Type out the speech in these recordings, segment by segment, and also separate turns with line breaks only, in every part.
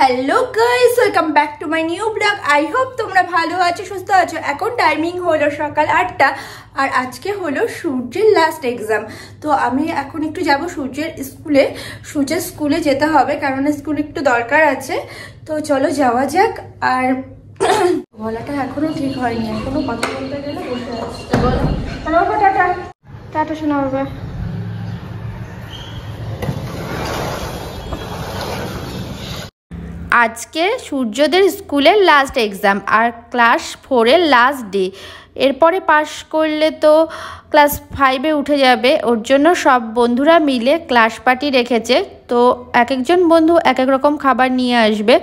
Hello guys, welcome back to my new blog. I hope তোমরা ভালো আছো, সুস্থ আছো। এখন টাইমিং হলো সকাল 8টা, আর আজকে হলো সূর্যের লাস্ট এক্সাম। তো আমি এখন একটু যাব সূর্যের স্কুলে যেতে হবে, কারণ স্কুলে একটু দরকার আছে। তো চলো যাওয়া যাক। আর গলাটা এখনো ঠিক হয়নি, এখনো কথা বলতে গেলে বসে আসছে। বলো টাটা টাটা শোনা হবে। আজকে সূর্যদের স্কুলের লাস্ট এক্সাম আর ক্লাস 4-এর লাস্ট ডে। এরপরে পাস করলে তো ক্লাস 5-এ উঠে যাবে। ওর জন্য সব বন্ধুরা মিলে ক্লাস পার্টি রেখেছে। তো এক একজন বন্ধু এক এক রকম খাবার নিয়ে আসবে।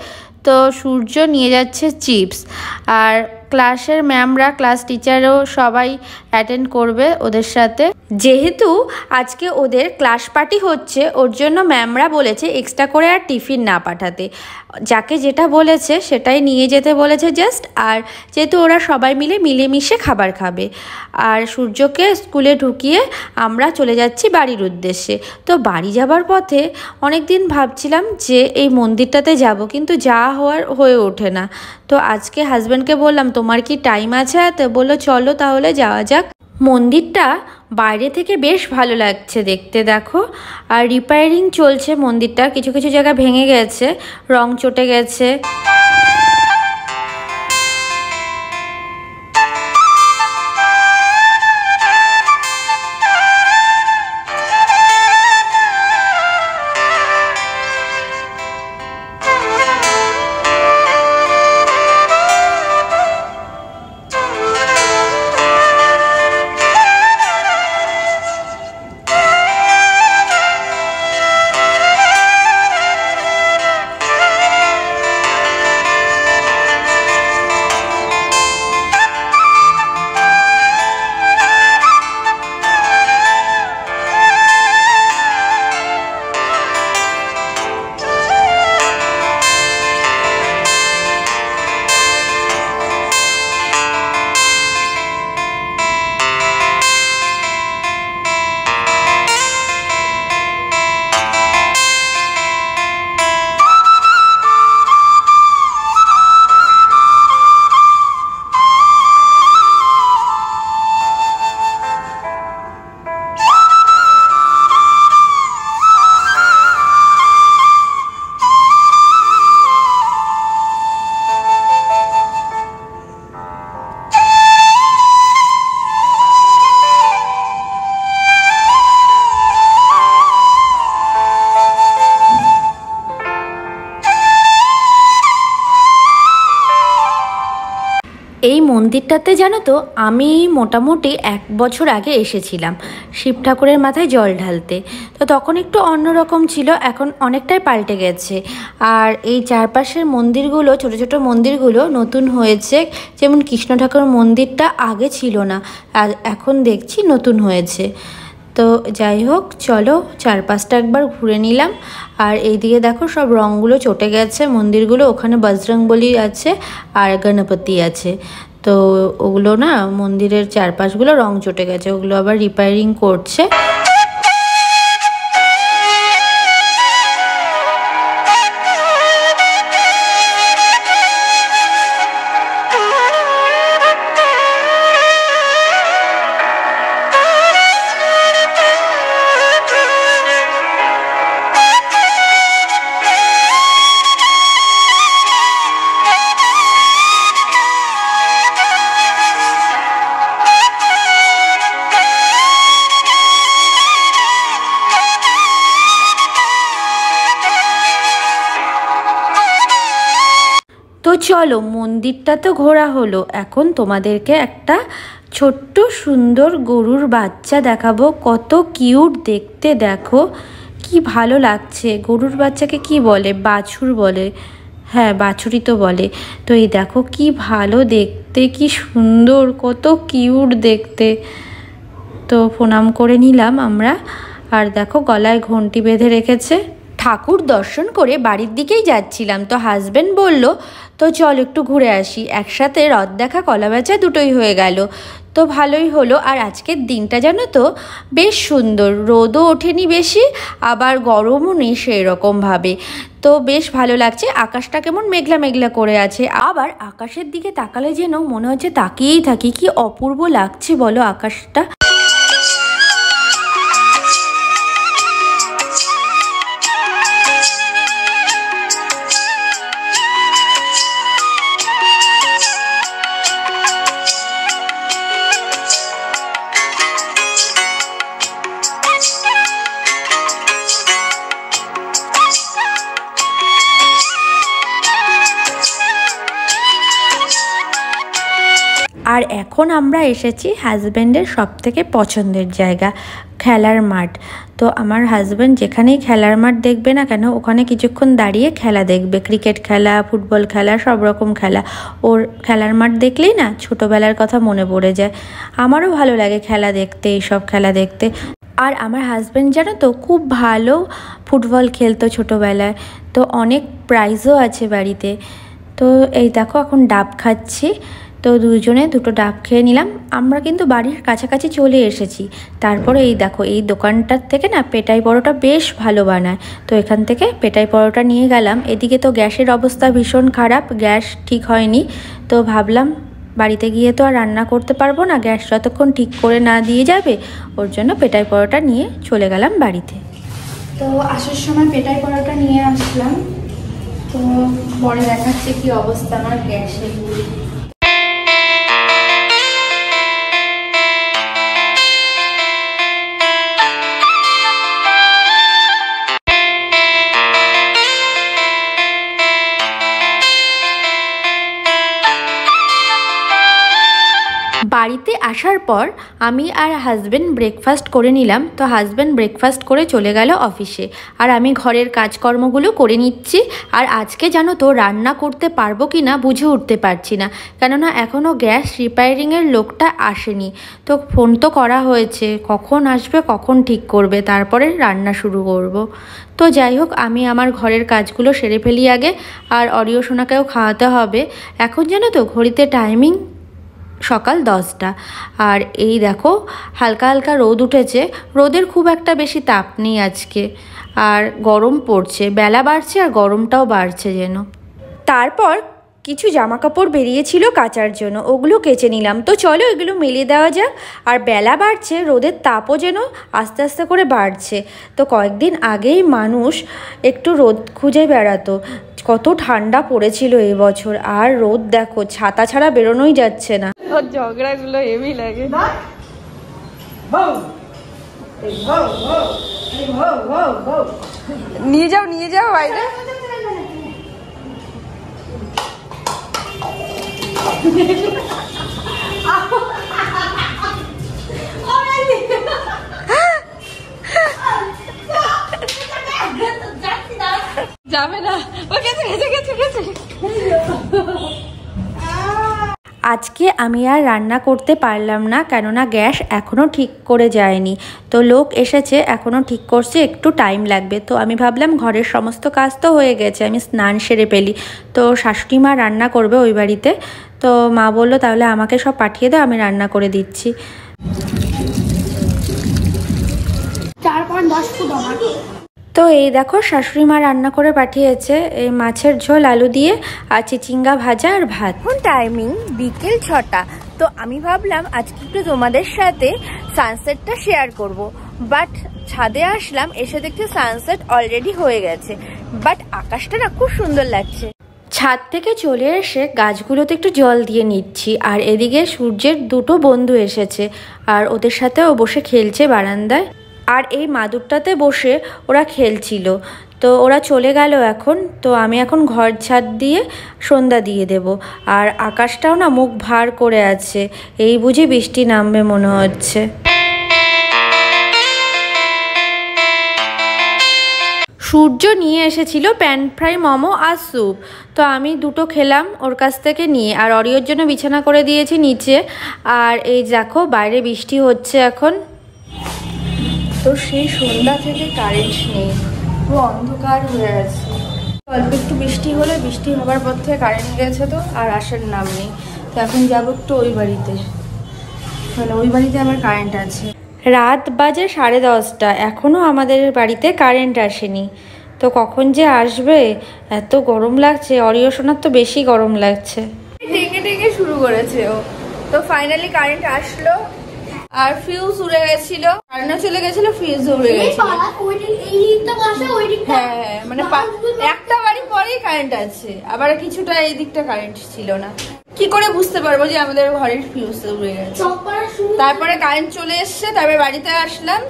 তো সূর্য নিয়ে যাচ্ছে চিপস, আর ক্লাসের ম্যামরা, ক্লাস টিচারও সবাই অ্যাটেন্ড করবে ওদের সাথে। যেহেতু আজকে ওদের ক্লাস পার্টি হচ্ছে, ওর জন্য ম্যামরা বলেছে এক্সট্রা করে আর টিফিন না পাঠাতে। যাকে যেটা বলেছে সেটাই নিয়ে যেতে বলেছে জাস্ট। আর যেহেতু ওরা সবাই মিলে মিলেমিশে খাবার খাবে। আর সূর্যকে স্কুলে ঢুকিয়ে আমরা চলে যাচ্ছি বাড়ির উদ্দেশ্যে। তো বাড়ি যাবার পথে অনেক দিন ভাবছিলাম যে এই মন্দিরটাতে যাব, কিন্তু যাওয়া হয়ে ওঠে না। তো আজকে হাজব্যান্ডকে বললাম তোমার কি টাইম আছে? তো বললো চলো তাহলে যাওয়া যাক। মন্দিরটা বাইরে থেকে বেশ ভালো লাগছে দেখতে, দেখো। আর রিপেয়ারিং চলছে মন্দিরটা, কিছু কিছু জায়গা ভেঙে গেছে, রং চটে গেছে। এই মন্দিরটাতে জানো তো, আমি মোটামুটি 1 বছর আগে এসেছিলাম শিব ঠাকুরের মাথায় জল ঢালতে। তো তখন একটু অন্যরকম ছিল, এখন অনেকটাই পাল্টে গেছে। আর এই চারপাশের মন্দিরগুলো, ছোট ছোট মন্দিরগুলো নতুন হয়েছে। যেমন কৃষ্ণ ঠাকুর মন্দিরটা আগে ছিল না, আর এখন দেখছি নতুন হয়েছে। তো যাই হোক, চলো চারপাশটা একবার ঘুরে নিলাম। আর এইদিকে দেখো সব রঙগুলো চটে গেছে মন্দিরগুলো। ওখানে বজরংবলী আছে আর গণপতি আছে। তো ওগুলো না, মন্দিরের চারপাশগুলো রং চটে গেছে, ওগুলো আবার রিপেয়ারিং করছে। তো চলো, মন্দিরটা তো ঘোরা হলো, এখন তোমাদেরকে একটা ছোট্ট সুন্দর গরুর বাচ্চা দেখাবো। কত কিউট দেখতে, দেখো কি ভালো লাগছে। গরুর বাচ্চাকে কি বলে? বাছুর বলে। হ্যাঁ, বাছুরই তো বলে। তো এই দেখো কি ভালো দেখতে, কি সুন্দর, কত কিউট দেখতে। তো প্রণাম করে নিলাম আমরা। আর দেখো গলায় ঘন্টি বেঁধে রেখেছে। ঠাকুর দর্শন করে বাড়ির দিকেই যাচ্ছিলাম, তো হাজব্যান্ড বলল তো চল একটু ঘুরে আসি। একসাথে রথ দেখা কলা বেচা দুটোই হয়ে গেল, তো ভালোই হলো। আর আজকের দিনটা জানো তো বেশ সুন্দর, রোদও ওঠেনি বেশি, আবার গরমও নেই সেই রকমভাবে, তো বেশ ভালো লাগছে। আকাশটা কেমন মেঘলা মেঘলা করে আছে, আবার আকাশের দিকে তাকালে যেন মনে হচ্ছে তাকিয়েই থাকি, কি অপূর্ব লাগছে বলো আকাশটা। আর এখন আমরা এসেছি হাজব্যান্ডের সবথেকে পছন্দের জায়গা, খেলার মাঠ। তো আমার হাজব্যান্ড যেখানেই খেলার মাঠ দেখবে না কেন ওখানে কিছুক্ষণ দাঁড়িয়ে খেলা দেখবে, ক্রিকেট খেলা, ফুটবল খেলা, সব রকম খেলা। ওর খেলার মাঠ দেখলেই না ছোটোবেলার কথা মনে পড়ে যায়। আমারও ভালো লাগে খেলা দেখতে, এইসব খেলা দেখতে। আর আমার হাজব্যান্ড জানো তো খুব ভালো ফুটবল খেলতো ছোটোবেলায়, তো অনেক প্রাইজও আছে বাড়িতে। তো এই দেখো এখন ডাব খাচ্ছি, তো দুজনে দুটো ডাব খেয়ে নিলাম। আমরা কিন্তু বাড়ির কাছাকাছি চলে এসেছি। তারপরে এই দেখো এই দোকানটার থেকে না পেটাই পরোটা বেশ ভালো বানায়, তো এখান থেকে পেটাই পরোটা নিয়ে গেলাম। এদিকে তো গ্যাসের অবস্থা ভীষণ খারাপ, গ্যাস ঠিক হয়নি, তো ভাবলাম বাড়িতে গিয়ে তো আর রান্না করতে পারবো না, গ্যাস যতক্ষণ ঠিক করে না দিয়ে যাবে, ওর জন্য পেটাই পরোটা নিয়ে চলে গেলাম বাড়িতে। তো আসার সময় পেটাই পরোটা নিয়ে আসলাম, তো পরে দেখাচ্ছে কি অবস্থা আমার গ্যাসের। বাড়িতে আসার পর আমি আর হাজব্যান্ড ব্রেকফাস্ট করে নিলাম। তো হাজব্যান্ড ব্রেকফাস্ট করে চলে গেল অফিসে, আর আমি ঘরের কাজকর্মগুলো করে নিচ্ছি। আর আজকে জানো তো রান্না করতে পারবো কি না বুঝে উঠতে পারছি না, কেননা এখনও গ্যাস রিপেয়ারিংয়ের লোকটা আসেনি। তো ফোন তো করা হয়েছে, কখন আসবে কখন ঠিক করবে, তারপরে রান্না শুরু করব। তো যাই হোক আমি আমার ঘরের কাজগুলো সেরে ফেলি আগে, আর অরিও সোনাকেও খাওয়াতে হবে। এখন জানো তো ঘড়িতে টাইমিং সকাল 10টা, আর এই দেখো হালকা হালকা রোদ উঠেছে, রোদের খুব একটা বেশি তাপ নেই আজকে, আর গরম পড়ছে, বেলা বাড়ছে আর গরমটাও বাড়ছে যেন। তারপর কিছু জামা কাপড় বেরিয়েছিল কাচার জন্য, ওগুলো কেচে নিলাম। তো চলো এগুলো মেলে দেওয়া যাক। আর বেলা বাড়ছে, রোদের তাপও যেন আস্তে আস্তে করে বাড়ছে। তো কয়েকদিন আগেই মানুষ একটু রোদ খুঁজে বেড়াতো, কত ঠান্ডা পড়েছিল এবছর, আর রোদ দেখো ছাতা ছাড়া বেরোনোই যাচ্ছে না। ওর ঝগড়াগুলো হেভি লাগে। নিয়ে যাও বাইরে। যাবে না, গেছে। আজকে আমি আর রান্না করতে পারলাম না, কেননা গ্যাস এখনও ঠিক করে যায়নি। তো লোক এসেছে, এখনও ঠিক করছে, একটু টাইম লাগবে। তো আমি ভাবলাম ঘরের সমস্ত কাজ তো হয়ে গেছে, আমি স্নান সেরে ফেলি। তো শাশুড়ি মা রান্না করবে ওই বাড়িতে, তো মা বললো তাহলে আমাকে সব পাঠিয়ে দাও, আমি রান্না করে দিচ্ছি। 4.10 ফুট আমার। তো এই দেখো শাশুড়ি মা রান্না করে পাঠিয়েছে, এই মাছের ঝোল আলু দিয়ে, আর চিচিঙ্গা ভাজা আর ভাত। এখন টাইমিং বিকেল 6টা। তো আমি ভাবলাম আজকে একটু তোমাদের সাথে সানসেটটা শেয়ার করব, বাট ছাদে আসলাম, এসে দেখছি সানসেট অলরেডি হয়ে গেছে, বাট আকাশটা না খুব সুন্দর লাগছে। ছাদ থেকে চলে এসে গাছগুলোতে একটু জল দিয়ে নিচ্ছি, আর এদিকে সূর্যের দুটো বন্ধু এসেছে, আর ওদের সাথেও বসে খেলছে বারান্দায়। আর এই মাদুরটাতে বসে ওরা খেলছিল, তো ওরা চলে গেল এখন। তো আমি এখন ঘর ছাদ দিয়ে সন্ধ্যা দিয়ে দেব। আর আকাশটাও না মুখ ভার করে আছে, এই বুঝি বৃষ্টি নামবে মনে হচ্ছে। সূর্য নিয়ে এসেছিল প্যান ফ্রাই, মোমো আর স্যুপ, তো আমি দুটো খেলাম ওর কাছ থেকে নিয়ে। আর অরিওর জন্য বিছানা করে দিয়েছি নিচে। আর এই দেখো বাইরে বৃষ্টি হচ্ছে এখন। তো সেই সন্ধ্যা থেকে কারেন্ট নেই, পুরো অন্ধকার হয়ে আছে। অল্প একটু বৃষ্টি হলে, বৃষ্টি হবার পর থেকে কারেন্ট গেছে তো আর আসার নাম নেই। তো এখন যাবো একটু ওই বাড়িতে, মানে ওই বাড়িতে আমার কারেন্ট আছে। রাত বাজে 10:30, এখনও আমাদের বাড়িতে কারেন্ট আসেনি। তো কখন যে আসবে, এত গরম লাগছে। অরিও সোনার তো বেশি গরম লাগছে, ডেকে ডেকে শুরু করেছে ও। তো ফাইনালি কারেন্ট আসলো, আর ফিউজ উড়ে গেছিল, কারেন্টও চলে গেছিল, ফিউজ উড়ে গেছিল। হ্যাঁ, মানে একটা বাড়ি পরেই কারেন্ট আছে, আবার কিছুটা এই দিকটা কারেন্ট ছিল না। কি করে বুঝতে পারবো যে আমাদের ঘরের ফিউজ উড়ে গেছে? তারপরে কারেন্ট চলে এসছে, তারপরে বাড়িতে আসলাম,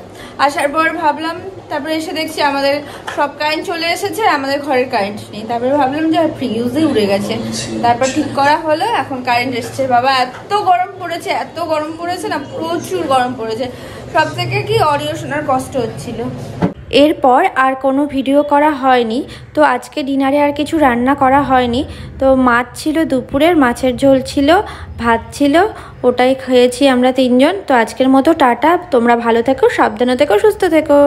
আসার পর ভাবলাম, তারপরে এসে দেখছি আমাদের সব কারেন্ট চলে এসেছে, আমাদের ঘরের কারেন্ট নেই। তারপরে ভাবলাম যে ফিউজে উড়ে গেছে, তারপর ঠিক করা হলো, এখন কারেন্ট এসছে। বাবা এত গরম পড়েছে, এত গরম পড়েছে না, প্রচুর গরম পড়েছে। সব থেকে কি অরিও সোনার কষ্ট হচ্ছিল। এরপর আর কোনো ভিডিও করা হয়নি। তো আজকে ডিনারে আর কিছু রান্না করা হয়নি। তো মাছ ছিল দুপুরের, মাছের ঝোল ছিল, ভাত ছিল, ওটাই খেয়েছি আমরা 3জন। তো আজকের মতো টাটা, তোমরা ভালো থেকো, সাবধানে থেকো, সুস্থ থেকো।